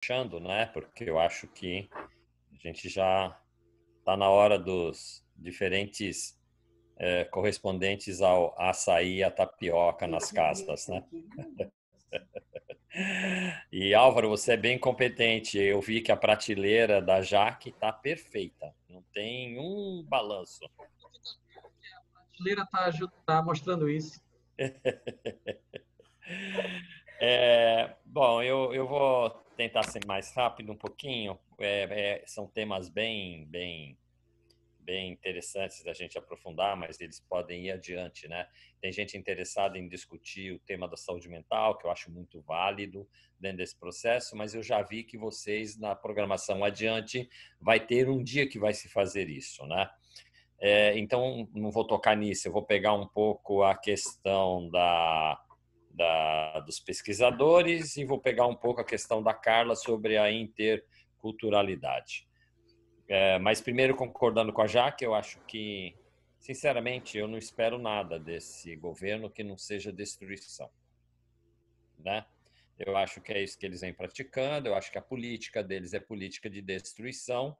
fechando, né? Porque eu acho que a gente já está na hora dos diferentes correspondentes ao açaí e à tapioca nas castas, né? E Álvaro, você é bem competente. Eu vi que a prateleira da Jaque está perfeita. Não tem um balanço. A prateleira tá mostrando isso. Bom, eu vou tentar ser mais rápido um pouquinho. São temas bem interessantes da gente aprofundar, mas eles podem ir adiante, né? Tem gente interessada em discutir o tema da saúde mental, que eu acho muito válido dentro desse processo, mas eu já vi que vocês, na programação adiante, vai ter um dia que vai se fazer isso, né? Então, não vou tocar nisso, eu vou pegar um pouco a questão dos pesquisadores e vou pegar um pouco a questão da Carla sobre a interculturalidade. Mas primeiro, concordando com a Jaque, eu acho que, sinceramente, eu não espero nada desse governo que não seja destruição, né? Eu acho que é isso que eles vêm praticando, eu acho que a política deles é política de destruição,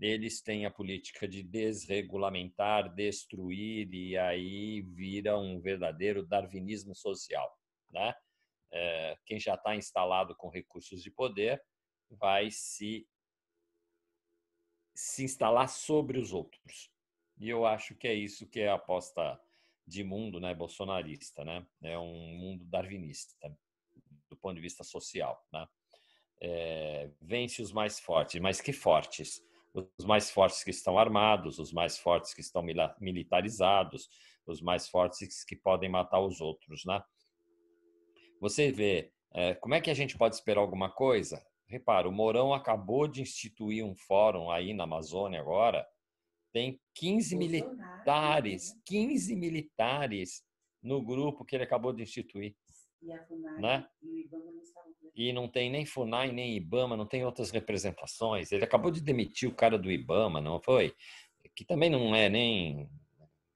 eles têm a política de desregulamentar, destruir, e aí vira um verdadeiro darwinismo social, né? Quem já está instalado com recursos de poder vai se instalar sobre os outros. E eu acho que é isso que é a aposta de mundo, né, bolsonarista, né? É um mundo darwinista do ponto de vista social, né? Vence os mais fortes, mas que fortes? Os mais fortes que estão armados, os mais fortes que estão militarizados, os mais fortes que podem matar os outros, né? Você vê, como é que a gente pode esperar alguma coisa? Repara, o Mourão acabou de instituir um fórum aí na Amazônia agora, tem 15 militares no grupo que ele acabou de instituir. E a FUNAI, né? E o IBAMA não sabe. E não tem nem FUNAI, nem IBAMA, não tem outras representações. Ele acabou de demitir o cara do IBAMA, não foi? Que também não é nem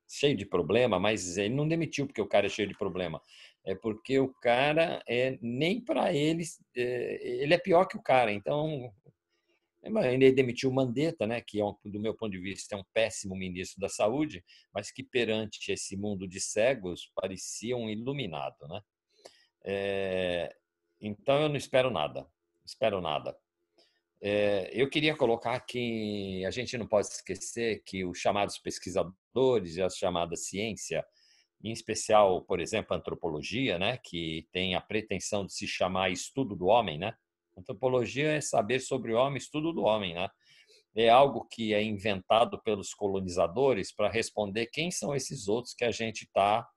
cheio de problema, mas ele não demitiu porque o cara é cheio de problema. É porque o cara nem para eles, ele é pior que o cara. Então, ele demitiu o Mandetta, né, que do meu ponto de vista é um péssimo ministro da Saúde, mas que perante esse mundo de cegos parecia um iluminado, né? Então eu não espero nada, espero nada. Eu queria colocar que a gente não pode esquecer que os chamados pesquisadores e a chamada ciência, em especial, por exemplo, a antropologia, né, que tem a pretensão de se chamar estudo do homem, né? Antropologia é saber sobre o homem, estudo do homem, né? É algo que é inventado pelos colonizadores para responder quem são esses outros que a gente está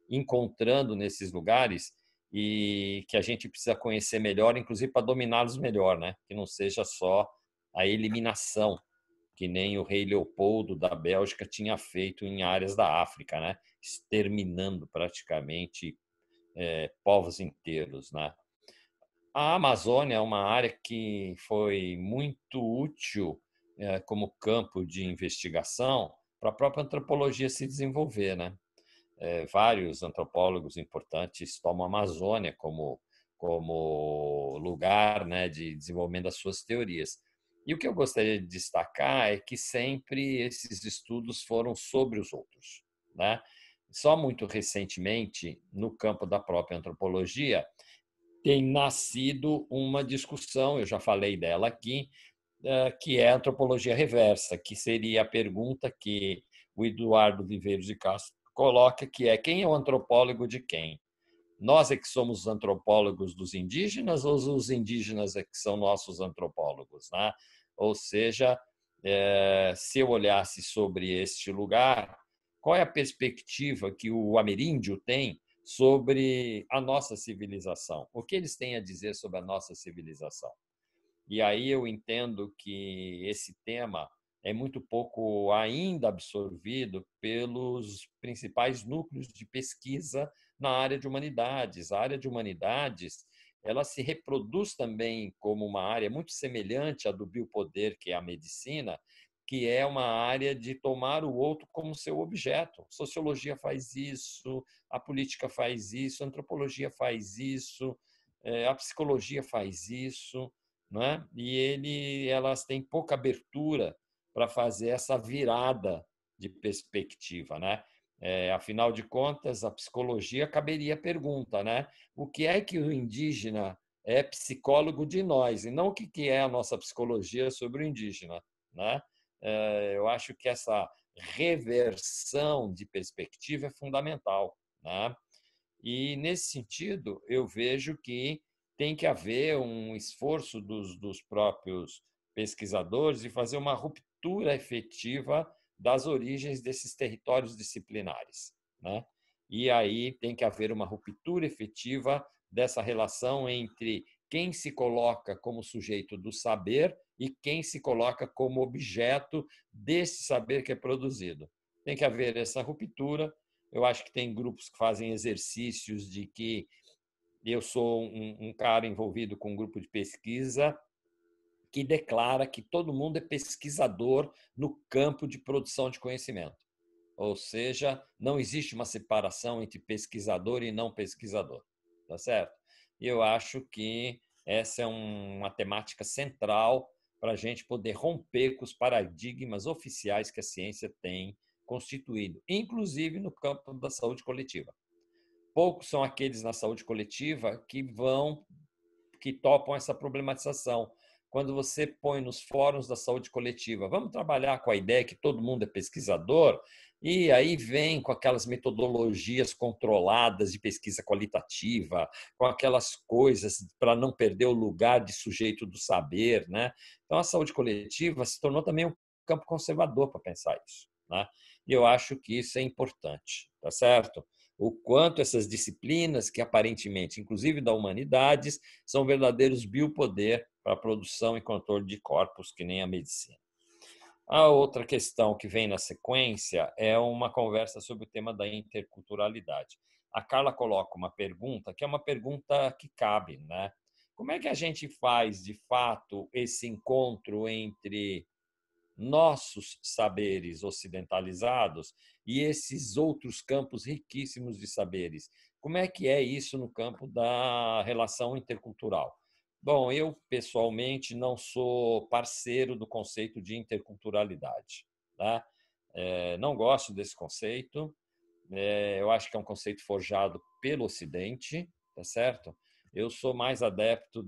encontrando nesses lugares e que a gente precisa conhecer melhor, inclusive para dominá-los melhor, né? Que não seja só a eliminação, que nem o rei Leopoldo da Bélgica tinha feito em áreas da África, né? Exterminando praticamente povos inteiros, né? A Amazônia é uma área que foi muito útil como campo de investigação para a própria antropologia se desenvolver, né? Vários antropólogos importantes tomam a Amazônia como lugar, né, de desenvolvimento das suas teorias. E o que eu gostaria de destacar é que sempre esses estudos foram sobre os outros, né? Só muito recentemente, no campo da própria antropologia, tem nascido uma discussão, eu já falei dela aqui, que é a antropologia reversa, que seria a pergunta que o Eduardo Viveiros de Castro coloca, que é: quem é o antropólogo de quem? Nós é que somos os antropólogos dos indígenas ou os indígenas é que são nossos antropólogos, né? Ou seja, se eu olhasse sobre este lugar, qual é a perspectiva que o ameríndio tem sobre a nossa civilização? O que eles têm a dizer sobre a nossa civilização? E aí eu entendo que esse tema é muito pouco ainda absorvido pelos principais núcleos de pesquisa na área de humanidades. A área de humanidades, ela se reproduz também como uma área muito semelhante à do biopoder, que é a medicina, que é uma área de tomar o outro como seu objeto. Sociologia faz isso, a política faz isso, a antropologia faz isso, a psicologia faz isso. não é? E elas têm pouca abertura para fazer essa virada de perspectiva, né? Afinal de contas, a psicologia caberia a pergunta, né? O que é que o indígena é psicólogo de nós, e não o que é a nossa psicologia sobre o indígena, né? Eu acho que essa reversão de perspectiva é fundamental, né? E, nesse sentido, eu vejo que tem que haver um esforço dos próprios pesquisadores de fazer uma ruptura efetiva das origens desses territórios disciplinares, né? E aí tem que haver uma ruptura efetiva dessa relação entre quem se coloca como sujeito do saber e quem se coloca como objeto desse saber que é produzido. Tem que haver essa ruptura. Eu acho que tem grupos que fazem exercícios de que eu sou um cara envolvido com um grupo de pesquisa que declara que todo mundo é pesquisador no campo de produção de conhecimento. Ou seja, não existe uma separação entre pesquisador e não pesquisador. Tá certo? E eu acho que essa é uma temática central para a gente poder romper com os paradigmas oficiais que a ciência tem constituído, inclusive no campo da saúde coletiva. Poucos são aqueles na saúde coletiva que topam essa problematização. Quando você põe nos fóruns da saúde coletiva, vamos trabalhar com a ideia que todo mundo é pesquisador, e aí vem com aquelas metodologias controladas de pesquisa qualitativa, com aquelas coisas para não perder o lugar de sujeito do saber, né? Então, a saúde coletiva se tornou também um campo conservador para pensar isso, né? E eu acho que isso é importante, tá certo? O quanto essas disciplinas, que aparentemente, inclusive da humanidades, são verdadeiros biopoder para a produção e controle de corpos, que nem a medicina. A outra questão que vem na sequência é uma conversa sobre o tema da interculturalidade. A Carla coloca uma pergunta que é uma pergunta que cabe, né? Como é que a gente faz, de fato, esse encontro entre nossos saberes ocidentalizados e esses outros campos riquíssimos de saberes? Como é que é isso no campo da relação intercultural? Bom, eu pessoalmente não sou parceiro do conceito de interculturalidade, né? Não gosto desse conceito. Eu acho que é um conceito forjado pelo Ocidente, tá certo? Eu sou mais adepto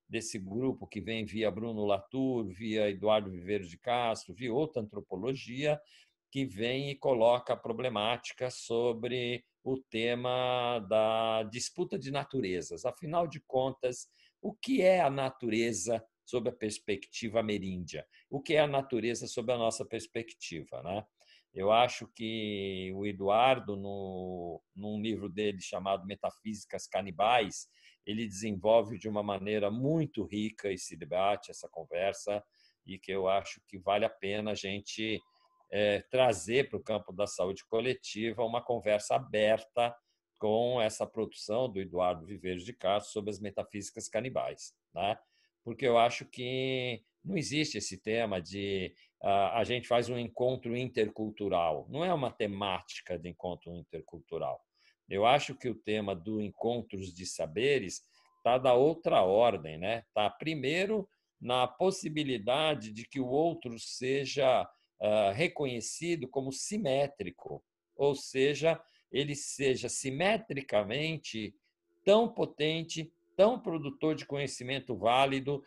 desse grupo que vem via Bruno Latour, via Eduardo Viveiros de Castro, via outra antropologia, que vem e coloca a problemática sobre o tema da disputa de naturezas. Afinal de contas, o que é a natureza sob a perspectiva ameríndia? O que é a natureza sob a nossa perspectiva, né? Eu acho que o Eduardo, num livro dele chamado Metafísicas Canibais, ele desenvolve de uma maneira muito rica esse debate, essa conversa, e que eu acho que vale a pena a gente trazer para o campo da saúde coletiva uma conversa aberta com essa produção do Eduardo Viveiros de Castro sobre as metafísicas canibais, né? Porque eu acho que não existe esse tema de a gente faz um encontro intercultural. Não é uma temática de encontro intercultural. Eu acho que o tema do encontros de saberes está da outra ordem, né? Está primeiro na possibilidade de que o outro seja reconhecido como simétrico, ou seja, ele seja simetricamente tão potente, tão produtor de conhecimento válido,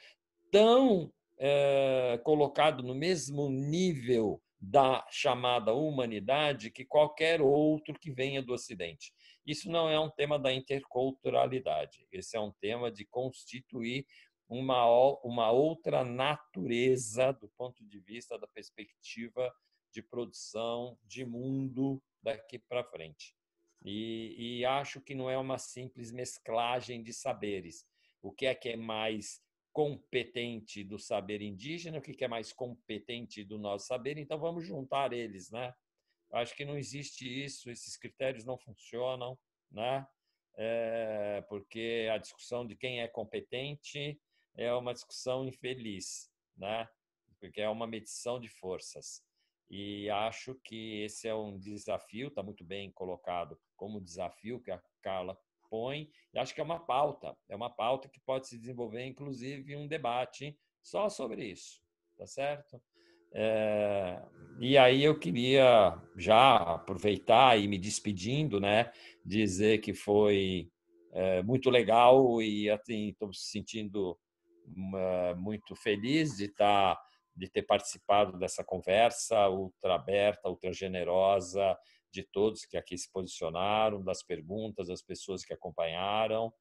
tão colocado no mesmo nível da chamada humanidade que qualquer outro que venha do Ocidente. Isso não é um tema da interculturalidade, esse é um tema de constituir uma outra natureza do ponto de vista da perspectiva de produção de mundo daqui para frente. E acho que não é uma simples mesclagem de saberes. O que é mais competente do saber indígena, o que é mais competente do nosso saber, então vamos juntar eles, né? Acho que não existe isso, esses critérios não funcionam, né? Porque a discussão de quem é competente é uma discussão infeliz, né? Porque é uma medição de forças. E acho que esse é um desafio, está muito bem colocado como desafio que a Carla propõe, e acho que é uma pauta que pode se desenvolver, inclusive, um debate só sobre isso, tá certo? E aí eu queria já aproveitar e me despedindo, né, dizer que foi muito legal e assim, estou me sentindo muito feliz de ter participado dessa conversa ultra aberta, ultra generosa, de todos que aqui se posicionaram, das perguntas, das pessoas que acompanharam,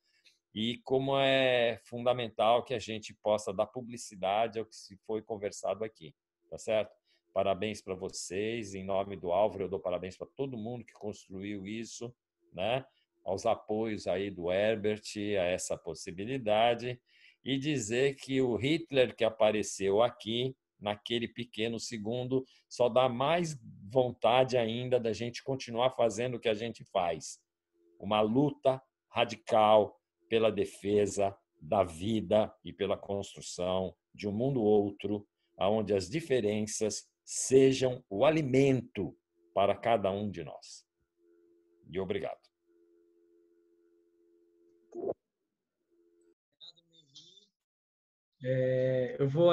e como é fundamental que a gente possa dar publicidade ao que se foi conversado aqui, tá certo? Parabéns para vocês, em nome do Álvaro, eu dou parabéns para todo mundo que construiu isso, né? Aos apoios aí do Herbert a essa possibilidade, e dizer que o Hitler que apareceu aqui, naquele pequeno segundo, só dá mais vontade ainda da gente continuar fazendo o que a gente faz. Uma luta radical pela defesa da vida e pela construção de um mundo outro, onde as diferenças sejam o alimento para cada um de nós. E obrigado. Eu vou